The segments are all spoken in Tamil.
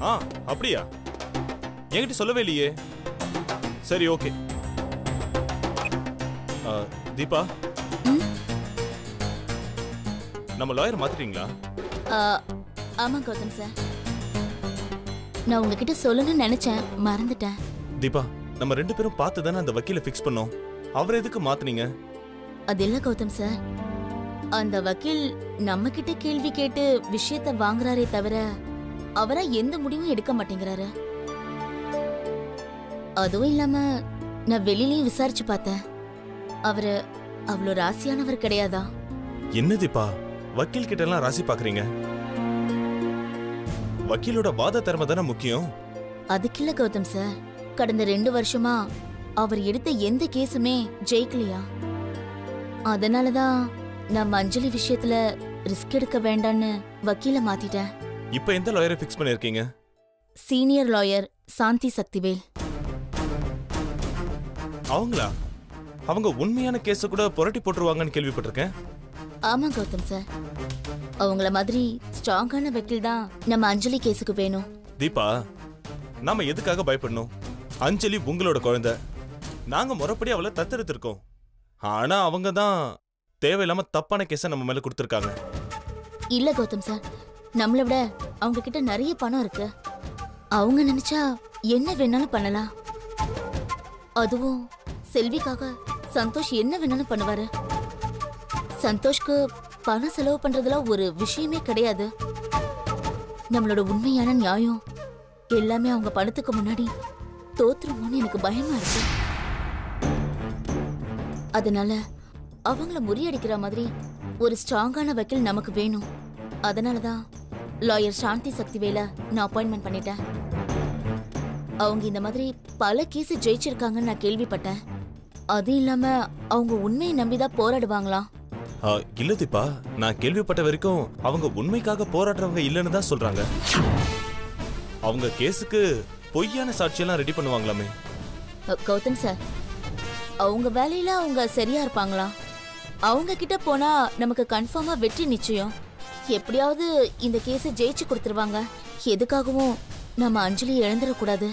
ஆ அப்படியா? என்கிட்ட சொல்லவே இல்லையே. சரி ஓகே. தீபா, நம்ம லாயர் மாத்திட்டீங்களா? ஆமா கௌதம் சார், நான் உங்ககிட்ட சொல்லணும்னு நினைச்சேன், மறந்துட்டேன். தீபா, நம்ம 2 பேரும் பார்த்து தானே அந்த வக்கீலை ஃபிக்ஸ் பண்ணோம். அவரை எதுக்கு மாத்துனீங்க? அது இல்ல கௌதம் சார், அந்த வக்கீல் நம்ம கிட்ட கேள்வி கேட்டு விஷயத்த வாங்குறாரே தவிர அவரா எந்த முடிவும் எடுக்க மாட்டேங்கிறாரு. அதுவும் இல்லாம நான் வெளியிலயும் விசாரிச்சு பார்த்தேன், அவரு அவ்வளோ ராசியானவர் கிடையாதா. என்ன தீபா, வக்கீல் கிட்ட எல்லாம் ராசி பாக்குறீங்க? வக்கீலோட வாத திறமை தானே முக்கியம். அதுக்கு இல்ல கௌதம் சார், கடந்த 2 வருஷமா அவர் எடுத்த எந்த கேஸுமே ஜெயிக்கலையா. அதனாலதான் நான் அஞ்சலி விஷயத்துல ரிஸ்க் எடுக்க வேண்டான்னு வக்கீல மாத்திட்டேன். இப்ப எந்த லாயரை ஃபிக்ஸ் பண்ணிருக்கீங்க? சீனியர் லாயர் சாந்தி சக்திவேல். அவங்களா? அவங்க உண்மையான கேஸ கூட புரட்டி போட்டுருவாங்கன்னு கேள்விப்பட்டிருக்கேன். ஆமா கௌதம் சார், அவங்கள மாதிரி ஸ்ட்ராங்கான வக்கீல் தான் நம்ம அஞ்சலி கேஸுக்கு வேணும். தீபா, நாம எதுக்காக பயப்படணும்? அஞ்சலி உங்களோட குழந்தை, நாங்க முறைப்படி அவளை தத்தெடுத்திருக்கோம். ஆனா அவங்க தான் தேவையில்லாம தப்பான கேஸ நம்ம மேல கொடுத்திருக்காங்க. இல்ல கௌதம் சார், நம்மளை விட அவங்க கிட்ட நிறைய பணம் இருக்கு. அவங்க நினைச்சா என்ன வேணாலும் பண்ணலாம். அதுவும் செல்விக்காக சந்தோஷ் என்ன வேணாலும் பண்ணுவாரு. சந்தோஷ்க்கு பணம் செலவு பண்றதுல ஒரு விஷயமே கிடையாது. நம்மளோட உண்மையான நியாயம் எல்லாமே அவங்க பணத்துக்கு முன்னாடி தோத்துருமோன்னு எனக்கு பயமா இருக்கு. அதனால அவங்கள முறியடிக்கிற மாதிரி ஒரு ஸ்ட்ராங்கான வக்கீல் நமக்கு வேணும். அதனாலதான் லாயர் சாந்தி சக்திவேல நான் அப்பாயின்மெண்ட் பண்ணிட்டேன். அவங்க இந்த மாதிரி பல கேஸ் ஜெயிச்சிருக்காங்கன்னு நான் கேள்விப்பட்டேன். அது இல்லாம அவங்க உண்மையை நம்பிதான் போராடுவாங்களாம். இல்ல தீபா, நான் கேள்விப்பட்ட வரைக்கும் அவங்க உண்மைக்காக போராடுறவங்க இல்லைன்னு தான் சொல்றாங்க. அவங்க கேஸுக்கு பொய்யான சாட்சியெல்லாம் ரெடி பண்ணுவாங்களாமே. கௌதம் சார், அவங்க வேலையில அவங்க சரியா இருப்பாங்களா? அவங்க கிட்ட போனா நமக்கு கன்ஃபார்மா வெற்றி நிச்சயம். எப்படியாவது இந்த கேஸை ஜெயிச்சு கொடுத்துருவாங்க. எதுக்காகவும் நம்ம அஞ்சலி இழந்துடக்கூடாது.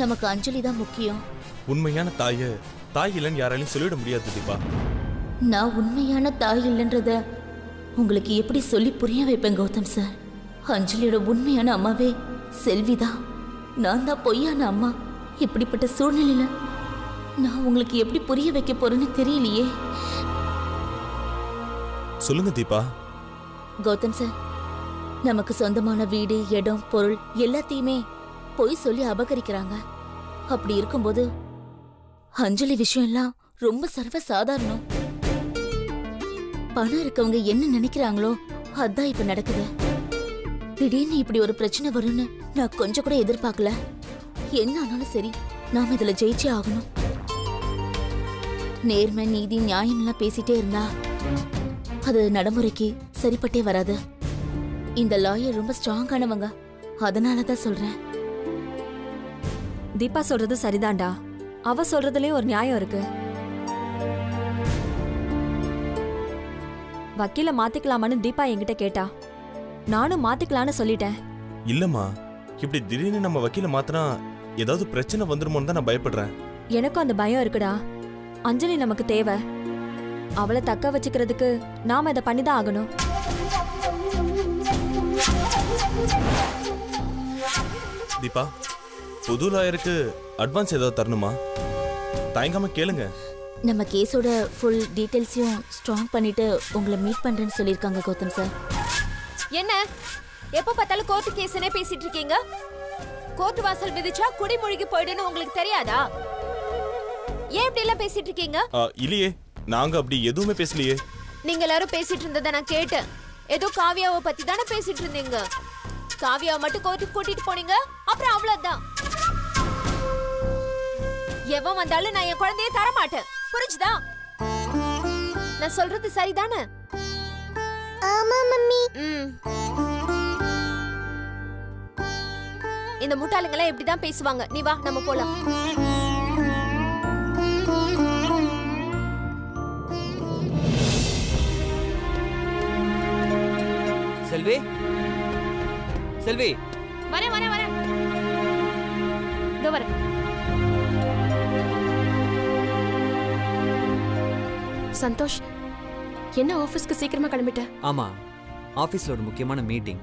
நமக்கு அஞ்சலி தான் முக்கியம். உண்மையான தாய் இல்லைன்னு யாராலையும் சொல்லிட முடியாது தீபா. நான் உண்மையான தாய் இல்லைன்றத உங்களுக்கு எப்படி சொல்லி புரிய வைப்பேன் கௌதம் சார்? அஞ்சலியோட உண்மையான அம்மாவே செல்விதான். நான் தான் பொய்யான அம்மா. இப்படிப்பட்ட சூழ்நிலையில நான் உங்களுக்கு எப்படி புரிய வைக்க போறேன்னு தெரியலையே. சொல்லுங்க தீபா. கௌதம் சார், நமக்கு சொந்தமான வீடு, இடம், பொருள் எல்லாத்தையுமே பொய் சொல்லி அபகரிக்கிறாங்க. அப்படி இருக்கும்போது அஞ்சலி விஷயம் எல்லாம் ரொம்ப சர்வ சாதாரணம். பணம் இருக்கவங்க என்ன நினைக்கிறாங்களோ அதான் இப்ப நடக்குது. திடீர்னு இப்படி ஒரு பிரச்சனை வரும்னு நான் கொஞ்சம் கூட எதிர்பார்க்கல. என்ன ஆனாலும் சரி, நாம இதுல ஜெயிச்சே ஆகணும். நேர்மை, நீதி, நியாயம் எல்லாம் பேசிட்டே இருந்தா அது நடைமுறைக்கு சரிப்பட்டே வராது. இந்த லாயர் ரொம்ப ஸ்ட்ராங்கானவங்க, அதனாலதான் சொல்றேன். தீபா சொல்றது சரிதான்டா. அவ சொல்றதுலயும் ஒரு நியாயம் இருக்கு. வக்கீல மாத்திக்கலாமான்னு தீபா என்கிட்ட கேட்டா. நானும் மாத்திக்கலான்னு சொல்லிட்டேன். இல்லம்மா, இப்படி திடீர்னு நம்ம வக்கீல மாத்தினா ஏதாவது பிரச்சனை வந்துருமோன்னு தான் நான் பயப்படுறேன். எனக்கும் அந்த பயம் இருக்குடா. அஞ்சலி நமக்கு தேவை. அவளை தக்க வச்சுக்கிறதுக்கு நாம இதை பண்ணிதான் ஆகணும். தீபா, புது லாயருக்கு அட்வான்ஸ் ஏதாவது தரணுமா? தயங்காம கேளுங்க. நம்ம கேஸோட ஃபுல் டீடைல்ஸையும் ஸ்ட்ராங் பண்ணிட்டு உங்களை மீட் பண்றேன்னு சொல்லியிருக்காங்க கௌதம் சார். என்ன எப்ப பார்த்தாலும் கோர்ட்டு கேஸ்னே பேசிட்டு இருக்கீங்க? கோர்ட்டு வாசல் விதிச்சா குடிமொழிக்கு போயிடுன்னு உங்களுக்கு தெரியாதா? ஏன் இப்படி எல்லாம் பேசிட்டு இருக்கீங்க? இல்லையே, நாங்க அப்படி எதுவுமே பேசலையே. நீங்க எல்லாரும் பேசிட்டு இருந்ததை நான் கேட்டேன். ஏதோ காவியாவை பத்தி தானே பேசிட்டு இருந்தீங்க. காவியாவை மட்டும் கோர்ட்டுக்கு கூட்டிட்டு போனீங்க, அப்புறம் அவ்வளவுதான். எவன் வந்தாலும் நான் என் குழந்தைய தர மாட்டேன், புரிஞ்சுதா? நான் சொல்றது சரிதானே? ஆமா மம்மி. இந்த முட்டாளுங்கெல்லாம் எப்படிதான் பேசுவாங்க. நீ வா, நம்ம போலாம். செல்வி, செல்வி, வரேன் வரேன் வரேன் இதோ வரேன். சந்தோஷ், என்ன ஆபீஸ்க்கு சீக்கிரமா கிளம்பிட்ட? ஆமா, ஆஃபீஸில் ஒரு முக்கியமான மீட்டிங்,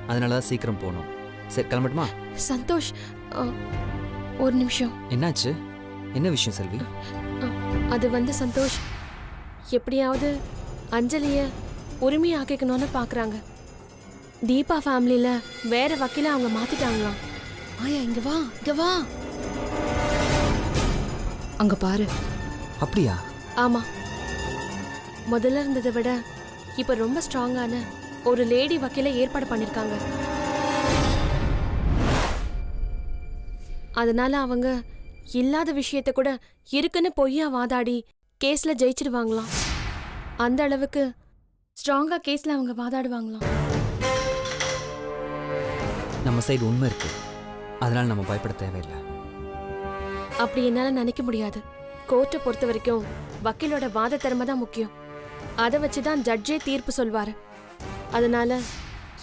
அதனால தான் சீக்கிரம் போகணும். சரி, கிளம்பட்டுமா? சந்தோஷ், ஒரு நிமிஷம். என்னாச்சு? என்ன விஷயம் செல்வி? அது வந்து சந்தோஷ், எப்படியாவது அஞ்சலிய உரிமையாக்கிக்கணும்னு பாக்குறாங்க. தீபா ஃபேமிலியில வேற வக்கீல அவங்க மாத்திட்டாங்களாம். ஆயா இங்க வா, இங்க வா. அங்க பாரு. அப்படியா? ஆமா, முதல்ல இருந்ததை விட இப்ப ரொம்ப ஸ்ட்ராங்கான ஒரு லேடி வக்கீல ஏற்பாடு பண்ணிருக்காங்க. அதனால அவங்க இல்லாத விஷயத்த கூட இருக்குன்னு பொய்யா வாதாடி கேஸ்ல ஜெயிச்சிடுவாங்களாம். அந்த அளவுக்கு ஸ்ட்ராங்கா கேஸ்ல அவங்க வாதாடுவாங்களாம். நம்ம சைடு உண்மை இருக்கு, அதனால நம்ம பயப்பட தேவையில்லை. அப்படி என்னால நினைக்க முடியாது. கோர்ட்டை பொறுத்த வரைக்கும் வக்கீலோட வாத திறமை தான் முக்கியம். அதை வச்சுதான் ஜட்ஜே தீர்ப்பு சொல்வாரு. அதனால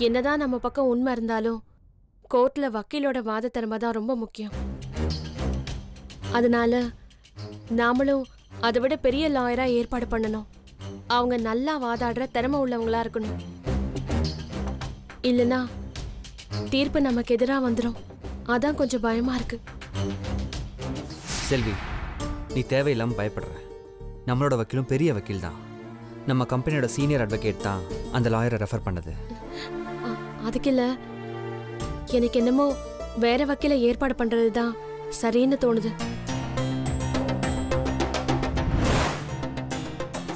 என்னதான் நம்ம பக்கம் உண்மை இருந்தாலும் கோர்ட்ல வக்கீலோட வாத திறமை தான் ரொம்ப முக்கியம். அதனால நாமளும் அதை விட பெரிய லாயரா ஏற்பாடு பண்ணணும். அவங்க நல்லா வாதாடுற திறமை உள்ளவங்களா இருக்கணும். இல்லனா தீர்ப்பு நமக்கு எதிராக வந்துடும். அதான் கொஞ்சம் பயமா இருக்கு. செல்வி, நீ தேவையில்லாமல் பயப்படுற. நம்மளோட வக்கீலும் பெரிய வக்கீல் தான். நம்ம கம்பெனியோட சீனியர் அட்வொகேட் தான் அந்த லாயரை ரெஃபர் பண்ணது. அதுக்கு இல்ல, எனக்கு என்னமோ வேற வக்கீல ஏற்பாடு பண்றது தான் சரின்னு தோணுது.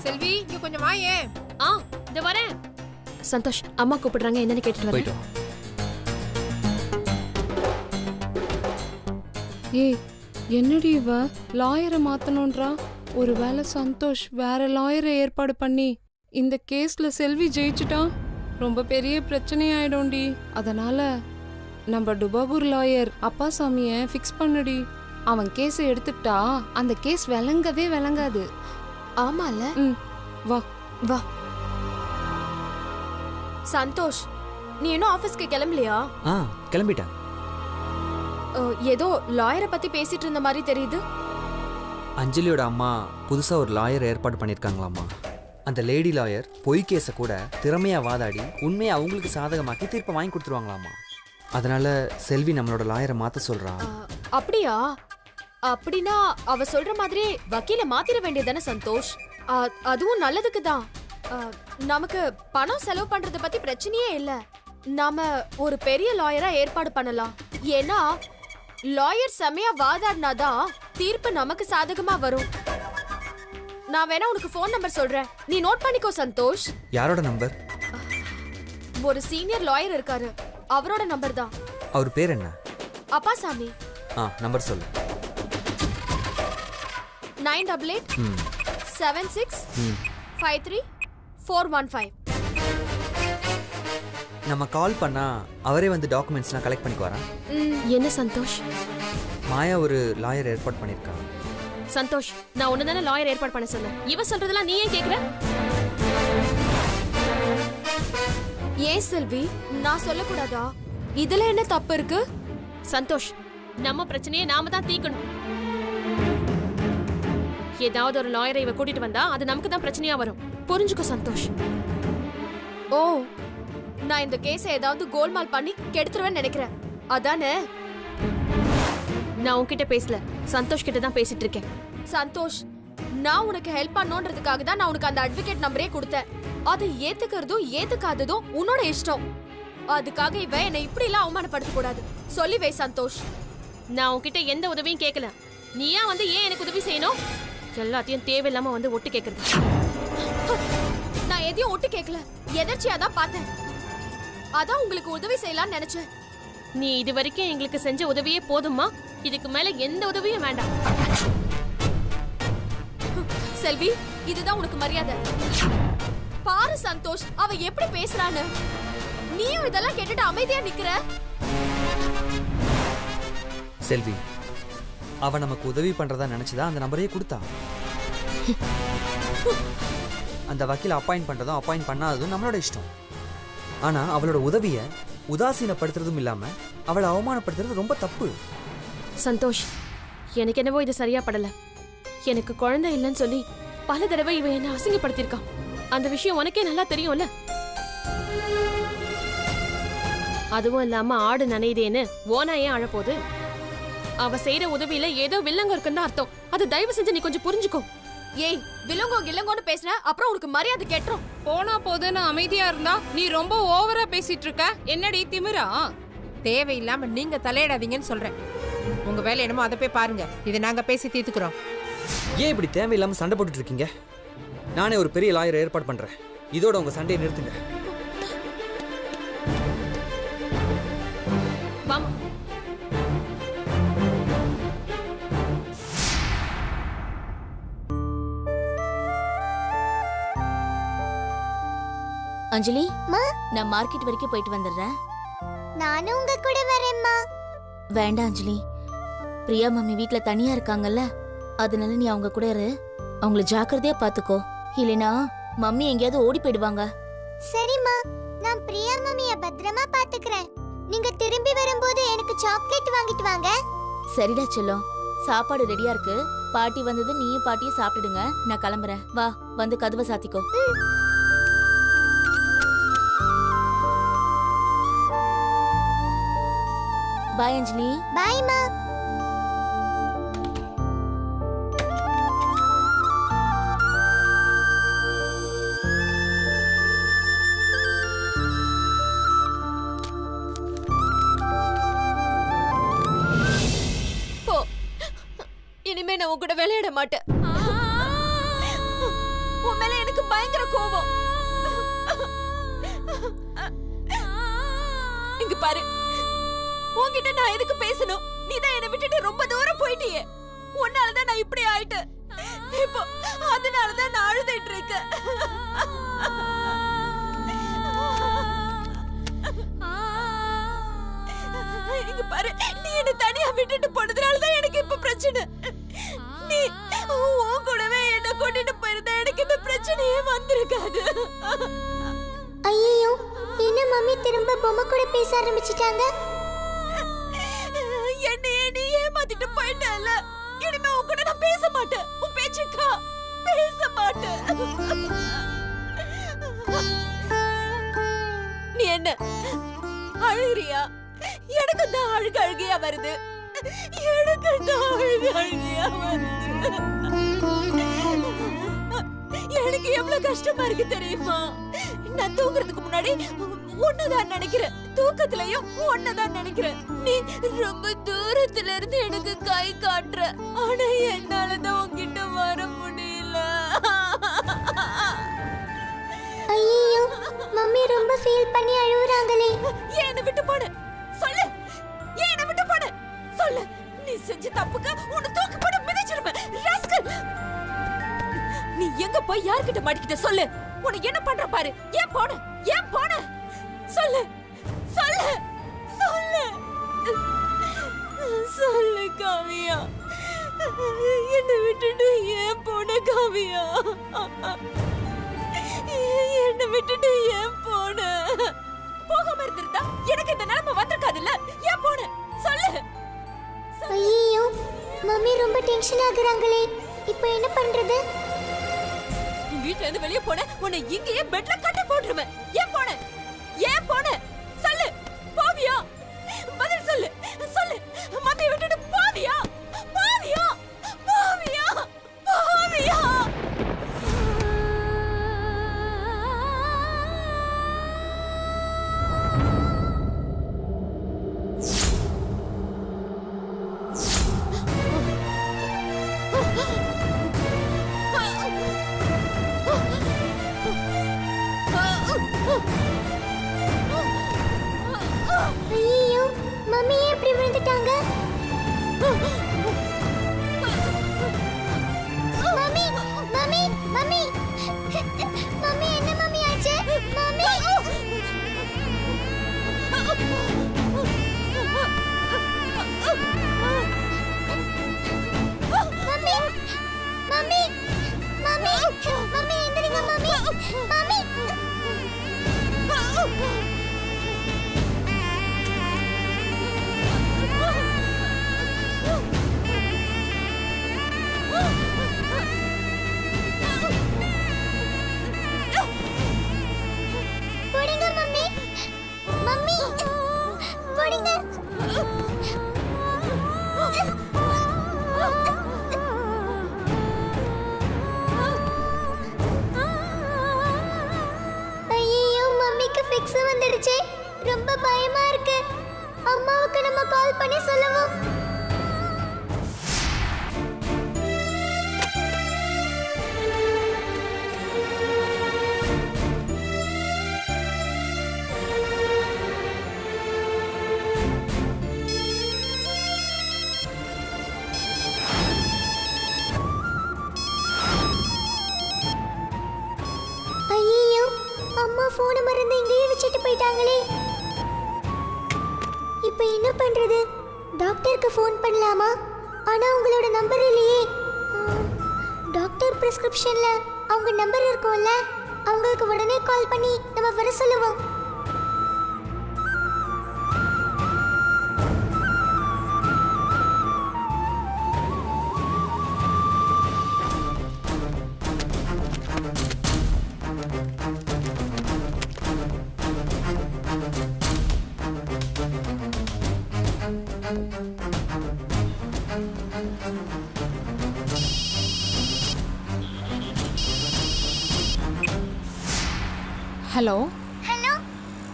செல்வி, இங்க கொஞ்சம் வாயே. இந்த வரேன். சந்தோஷ், அம்மா கூப்பிடுறாங்க, என்னன்னு கேட்டுட்டு வரேன். போயிட்டோம். ஏய், என்னடி இவ லாயரை மாத்தணும்ன்றா? ஒருவேளை சந்தோஷ் வேற லாயரை ஏற்பாடு பண்ணி இந்த கேஸ்ல செல்வி ஜெயிச்சுட்டா ரொம்ப பெரிய பிரச்சனை ஆயிடும்டி. அதனால நம்ம டுபாகூர் லாயர் அப்பாசாமிய ஃபிக்ஸ் பண்ணுடி. அவன் கேஸை எடுத்துட்டா அந்த கேஸ் விளங்கவே விளங்காது. ஆமால. வா வா. சந்தோஷ், நீ இன்னும் ஆபீஸ்க்கு கிளம்பலையா? கிளம்பிட்டேன். ஏதோ லாயரை பத்தி பேசிட்டு இருந்த மாதிரி தெரியுது. அஞ்சலியோட அம்மா புதுசாக ஒரு லாயர் ஏற்பாடு பண்ணியிருக்காங்களாம்மா. அந்த லேடி லாயர் பொய் கேஸை கூட திறமையாக வாதாடி உண்மையை அவங்களுக்கு சாதகமாக்கி தீர்ப்பை வாங்கி கொடுத்துருவாங்களாம்மா. அதனால செல்வி நம்மளோட லாயரை மாற்ற சொல்கிறா. அப்படியா? அப்படின்னா அவ சொல்ற மாதிரி வக்கீல மாத்திர வேண்டியதானே சந்தோஷ்? அதுவும் நல்லதுக்கு தான். நமக்கு பணம் செலவு பண்றத பத்தி பிரச்சனையே இல்ல. நாம ஒரு பெரிய லாயரா ஏற்பாடு பண்ணலாம். ஏன்னா லாயர் செமையா வாதாடினாதான் தீர்ப்பு நமக்கு சாதகமா வரும். நான் வேணா உனக்கு ஃபோன் நம்பர் சொல்றேன், நீ நோட் பண்ணிக்கோ சந்தோஷ். யாரோட நம்பர்? ஒரு சீனியர் லாயர் இருக்காரு, அவரோட நம்பர் தான். அவர் பேர் என்ன? அப்பாசாமி. நம்பர் சொல்லு. 988 76 53 415. நம்ம கால் பண்ணா அவரே வந்து டாக்குமெண்ட்ஸ்லாம் கலெக்ட் பண்ணிக்குவாரா? என்ன சந்தோஷ்? மாயா ஒரு லாயர் ஏற்பாடு பண்ணியிருக்காங்க. சந்தோஷ், நான் ஒன்னு தானே லாயர் ஏற்பாடு பண்ண சொன்னேன். இவ சொல்றதெல்லாம் நீ ஏன் கேக்குற? ஏன் செல்வி, நான் சொல்லக்கூடாதா? இதுல என்ன தப்பு இருக்கு? சந்தோஷ், நம்ம பிரச்சனையை நாம தான் தீக்கணும். ஏதாவது ஒரு லாயரை இவ கூட்டிட்டு வந்தா அது நமக்கு தான் பிரச்சனையா வரும். புரிஞ்சுக்கோ சந்தோஷ். ஓ, நான் இந்த கேஸை ஏதாவது கோல்மால் பண்ணி கெடுத்துருவேன்னு நினைக்கிறேன், அதானே? நான் உன்கிட்ட பேசல, சந்தோஷ் கிட்ட தான் பேசிட்டு இருக்கேன். சந்தோஷ், நான் உனக்கு ஹெல்ப் பண்ணணும்ன்றதுக்காக தான் நான் உனக்கு அந்த அட்வொகேட் நம்பரே கொடுத்தேன். அதை ஏத்துக்கிறதும் ஏத்துக்காததும் உன்னோட இஷ்டம். அதுக்காக இவ என்னை இப்படி எல்லாம் அவமானப்படுத்த கூடாது. சொல்லி வை சந்தோஷ். நான் உன்கிட்ட எந்த உதவியும் கேட்கல. நீயா வந்து ஏன் எனக்கு உதவி செய்யணும்? எல்லாத்தையும் தேவையில்லாம வந்து ஒட்டு கேக்குறது. நான் எதையும் ஒட்டு கேட்கல, எதர்ச்சியா தான் பார்த்தேன். அதான் உங்களுக்கு உதவி செய்யலாம்னு நினைச்சேன். நீ இது வரைக்கும் எங்களுக்கு செஞ்ச உதவியே போதுமா? இதுக்கு மேல எந்த உதவியும் வேண்டாம். செல்வி, இதுதான் உனக்கு மரியாதை. பாரு சந்தோஷ், அவ எப்படி பேசுறான்னு. நீயும் இதெல்லாம் கேட்டுட்டு அமைதியா நிக்கிற. செல்வி, அவ நமக்கு உதவி பண்றதா நினைச்சுதான் அந்த நம்பரையே கொடுத்தா. அந்த வக்கீல அப்பாயிண்ட் பண்றதும் அப்பாயிண்ட் பண்ணாததும் நம்மளோட இஷ்டம். ஆனா அவளோட உதவியை உதாசீனப்படுத்துறதும் இல்லாம அவளை அவமானப்படுத்துறது ரொம்ப தப்பு. சந்தோஷ், எனக்கு என்னவோ இது சரியா படல. எனக்கு குழந்தை இல்லைன்னு சொல்லி பல தடவை இவன் என்ன அசிங்கப்படுத்திருக்கான். அந்த விஷயம் உனக்கே நல்லா தெரியும்ல. அதுவும் இல்லாம ஆடு நனையுதேன்னு ஓனா ஏன் அழப்போகுது? அவ செய்யற உதவியில ஏதோ வில்லங்க இருக்குன்னு அர்த்தம். அது தயவு செஞ்சு நீ கொஞ்சம் புரிஞ்சுக்கோ. ஏய், வில்லங்கோ கில்லங்கோன்னு பேசுற, அப்புறம் உனக்கு மரியாதை கேட்டுரும். போனா போதுன்னு அமைதியா இருந்தா நீ ரொம்ப ஓவரா பேசிட்டு இருக்க. என்னடி திமிரா? தேவையில்லாம நீங்க தலையிடாதீங்கன்னு சொல்றேன். உங்க வேலை என்னமோ அதை போய் பாருங்க. இதை நாங்க பேசி தீர்த்துக்கிறோம். ஏன் இப்படி தேவையில்லாம சண்டை போட்டுட்டு இருக்கீங்க? நானே ஒரு பெரிய லாயரை ஏற்பாடு பண்றேன். இதோட உங்க சண்டையை நிறுத்துங்க. வாமா. அஞ்சலி, மா, நான் மார்க்கெட் வரைக்கும் போயிட்டு வந்துடுறேன். நானும் உங்க கூட வரேம்மா. வேண்டாம் அஞ்சலி, பிரியா மம்மி வீட்ல தனியா இருக்காங்கல்ல, அதனால நீ அவங்க கூட இரு. அவங்கள ஜாக்கிரதையா பாத்துக்கோ, இல்லைனா மம்மி எங்கேயாவது ஓடி போயிடுவாங்க. சரிம்மா, நான் பிரியா மம்மிய பத்திரமா பாத்துக்கிறேன். நீங்க திரும்பி வரும்போது எனக்கு சாக்லேட் வாங்கிட்டு வாங்க. சரிடா செல்லம், சாப்பாடு ரெடியா இருக்கு. பாட்டி வந்தது நீயும் பாட்டியும் சாப்பிடுங்க. நான் கிளம்புறேன். வா, வந்து கதவை சாத்திக்கோ. பாய் அஞ்சலி. பாய்மா. போ, இனிமே நான் உன் கூட விளையாட மாட்டேன். உன் மேல எனக்கு பயங்கர கோபம். இங்க பாரு, உன்கிட்ட நான் எதுக்கு பேசணும்? நீதான் என்னை விட்டுட்டு ரொம்ப தூரம் போயிட்டியே. உன்னாலதான் நான் இப்படி ஆயிட்டேன். இப்போ அதனாலதான் நான் அழுதுட்டு இருக்கேன். இங்க பாரு, நீ என்ன தனியா விட்டுட்டு போனதுனாலதான் எனக்கு இப்ப பிரச்சனை. நீ உன் கூடவே என்ன கூட்டிட்டு போயிருந்தா எனக்கு இந்த பிரச்சனையே வந்திருக்காது. ஐயோ, என்ன மம்மி திரும்ப பொம்மை கூட பேச ஆரம்பிச்சிட்டாங்க? என்னையே நீ ஏமாத்திட்டு போயிட்டல. இனிமே உன் கூட நான் பேச மாட்டேன். உன் பேச்சுக்கா பேச மாட்டேன். நீ என்ன அழுகிறியா? எனக்கு தான் அழுகையா வருது. எனக்கு தான் அழுகையா வருது. எனக்கு எவ்வளவு கஷ்டமா இருக்கு தெரியுமா? நான் தூங்குறதுக்கு முன்னாடி ஒன்னதான் நினைக்கிறேன், தூக்கத்திலையும் ஒன்னதான் நினைக்கிறேன். நீ ரொம்ப தூரத்துல இருந்து எனக்கு கை காட்டுற, ஆனா என்னாலதான் உன்கிட்ட வர முடியல. ஐயோ, மம்மி ரொம்ப ஃபீல் பண்ணி அழுகுறாங்களே. ஏன் என்ன விட்டு போன? சொல்லு, ஏன் என்ன விட்டு போன? சொல்லு. நீ செஞ்ச தப்புக்கு உன்னை தூக்கி போட்டு மிதிச்சிருவேன். ராஸ்கல், நீ எங்க போய் யார்கிட்ட மாட்டிக்கிட்ட? சொல்லு. உனக்கு என்ன பண்ற பாரு. ஏன் போன? ஏன் போன? சொல்லு, சொல்லு, சொல்லு, சொல்லு காவியா. என்னை விட்டுட்டு ஏன் போன காவியா? என்னை விட்டுட்டு ஏன் போன? போகாம இருந்திருந்தா எனக்கு இந்த நிலைமை வந்திருக்காதுல்ல. ஏன் போன? சொல்லு. ஐயோ, மம்மி ரொம்ப டென்ஷன் ஆகுறாங்களே. இப்போ என்ன பண்றது? நீ வீட்ல இருந்து வெளிய போன, உன்னை இங்கேயே பெட்ல கட்டி போட்டுருவேன். ஏன் போன? ஏன் போன? சொல்லு. போவியா? பதில் சொல்லு. சொல்லு. மம்மி விட்டுட்டு போவியா? போவியா? போவியா? போவியா? ஐயோ, மம்மி ஏன் இப்படி விழுந்துட்டாங்க? Mummy, mummy, mummy. மம்மி, என்ன மம்மி ஆச்சு? Mummy. Mummy, mummy, mummy, mummy எந்திரிங்க மம்மி. மம்மி. ஃபிக்ஸ் வந்துடுச்சு. ரொம்ப பயமா இருக்கு. அம்மாவுக்கு நம்ம கால் பண்ணி சொல்லுவோம். ஐயோ, அம்மா போனை மறந்து இங்கேயே வச்சுட்டு போயிட்டாங்களே. இப்போ என்ன பண்றது? டாக்டருக்கு ஃபோன் பண்ணலாமா? ஆனா உங்களோட நம்பர் இல்லையே. டாக்டர் பிரிஸ்கிரிப்ஷன்ல அவங்க நம்பர் இருக்கும்ல, அவங்களுக்கு உடனே கால் பண்ணி நம்ம வர சொல்லுவோம். ஹலோ, ஹலோ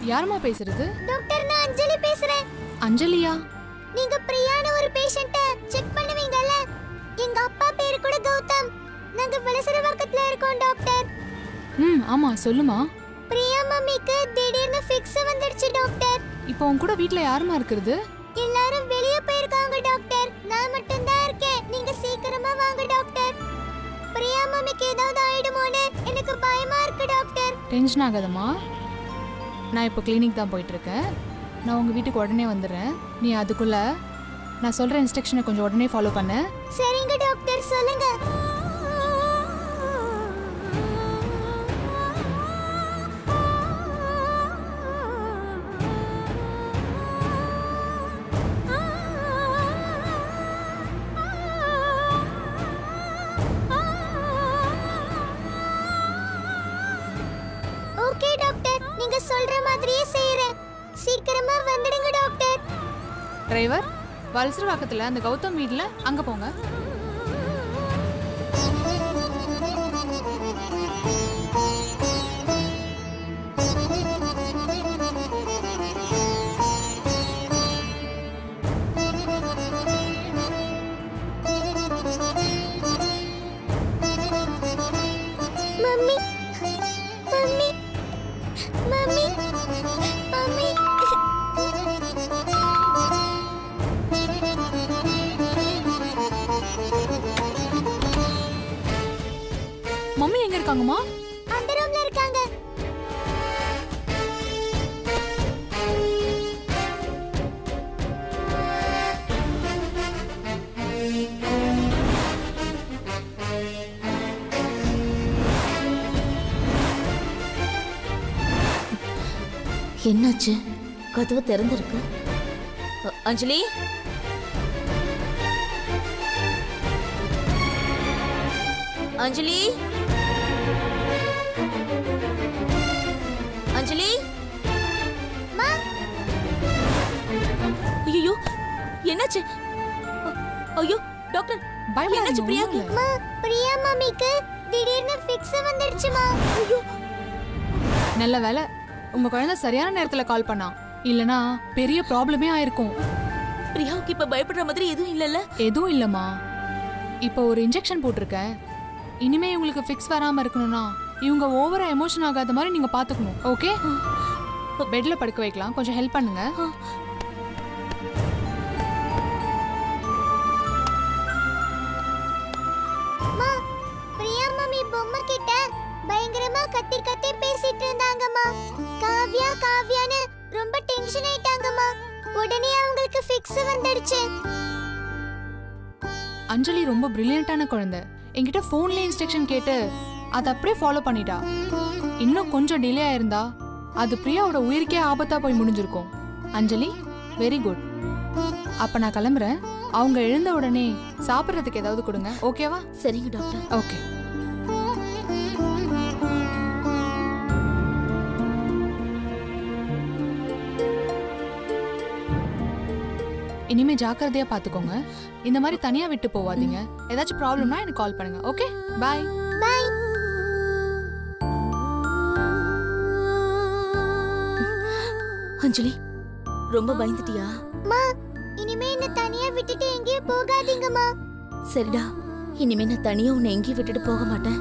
யாரும்மா பேசுறது? டாக்டர், நான் அஞ்சலி பேசுறேன். அஞ்சலியா? நீங்க பிரியான ஒரு பேஷண்ட்ட செக் பண்ணுவீங்கல்ல? எங்க அப்பா பேரு கூட கௌதம். நாங்க வலசரவாக்கத்துல இருக்கோம் டாக்டர். ஆமா, சொல்லுமா. பிரியா மம்மிக்கு திடீர்னு ஃபிக்ஸ் வந்துடுச்சு டாக்டர். இப்போ உன் கூட வீட்ல யாருமா இருக்குது? எல்லாரும் வெளிய போயிருக்காங்க டாக்டர். நான் மட்டும் தான் இருக்கேன். நீங்க சீக்கிரமா வாங்க டாக்டர். பிரியா மம்மிக்கு ஏதாவது ஆயிடுமோன்னு எனக்கு பயமா இருக்கு டாக்டர். டென்ஷன் ஆகாதம்மா. நான் இப்போ கிளினிக் தான் போயிட்டு இருக்கேன். நான் உங்க வீட்டுக்கு உடனே வந்துடுறேன். நீ அதுக்குள்ள நான் சொல்ற இன்ஸ்ட்ரக்ஷனை கொஞ்சம் உடனே ஃபாலோ பண்ணு. சரிங்க டாக்டர், சொல்லுங்க. ஓகே டாக்டர், நீங்க சொல்ற மாதிரியே செய்யறேன். சீக்கிரமா வந்துடுங்க டாக்டர். டிரைவர், வலசரவாக்கத்துல அந்த கௌதம் வீட்ல அங்க போங்க. Mummy, mummy, mummy, mummy. Mummy எங்க இருக்காங்கம்மா? அந்த ரூம்ல இருக்காங்க. என்னாச்சு? கதவு திறந்திருக்கு. அஞ்சலி, அஞ்சலி, அஞ்சலி. மா, ஐயோ, என்னாச்சு? ஐயோ டாக்டர், என்னாச்சு பிரியாக்கு? மா, பிரியா மம்மிக்கு திடீர்னு ஃபிக்ஸ் வந்துடுச்சுமா. நல்ல வேலை உங்க குழந்தை சரியான நேரத்துல கால் பண்ணா. இல்லனா பெரிய ப்ராப்ளமே ஆயிருக்கும். பிரியாவுக்கு இப்ப பயப்படுற மாதிரி எதுவும் இல்லல்ல? எதுவும் இல்லம்மா. இப்போ ஒரு இன்ஜெக்ஷன் போட்டிருக்கேன். இனிமே இவங்களுக்கு ஃபிக்ஸ் வராம இருக்கணும்னா இவங்க ஓவரா எமோஷன் ஆகாத மாதிரி நீங்க பாத்துக்கணும். ஓகே? பெட்ல படுக்க வைக்கலாம். கொஞ்சம் ஹெல்ப் பண்ணுங்க. மா, பிரியா மம்மி பொம்மை கிட்ட பயங்கரமா கத்தி கத்தி பேசிட்டு இருந்தாங்கம்மா. காவ்யா காவ்யான்னு ரொம்ப டென்ஷன் ஆயிட்டாங்கம்மா. உடனே அவங்களுக்கு ஃபிக்ஸ் வந்துடுச்சு. அஞ்சலி ரொம்ப பிரில்லியண்டான குழந்தை. என்கிட்ட போன்ல இன்ஸ்ட்ரக்ஷன் கேட்டு அதை அப்படியே ஃபாலோ பண்ணிட்டா. இன்னும் கொஞ்சம் டிலே ஆயிருந்தா அது பிரியாவோட உயிருக்கே ஆபத்தா போய் முடிஞ்சிருக்கும். அஞ்சலி, வெரி குட். அப்ப நான் கிளம்புறேன். அவங்க எழுந்த உடனே சாப்பிட்றதுக்கு ஏதாவது கொடுங்க. ஓகேவா? சரிங்க டாக்டர். ஓகே. இனிமே ஜாக்கிரதையா பாத்துக்கோங்க. இந்த மாதிரி தனியா விட்டு போவாதீங்க. ஏதாச்சும் ப்ராப்ளம்னா எனக்கு கால் பண்ணுங்க. Okay, bye. பை. அஞ்சலி ரொம்ப பயந்துட்டியா? மா இனிமே என்ன தனியா விட்டுட்டு எங்கேயும் போகாதீங்கம்மா. சரிடா, இனிமே நான் தனியா உன்னை எங்கேயும் விட்டுட்டு போக மாட்டேன்.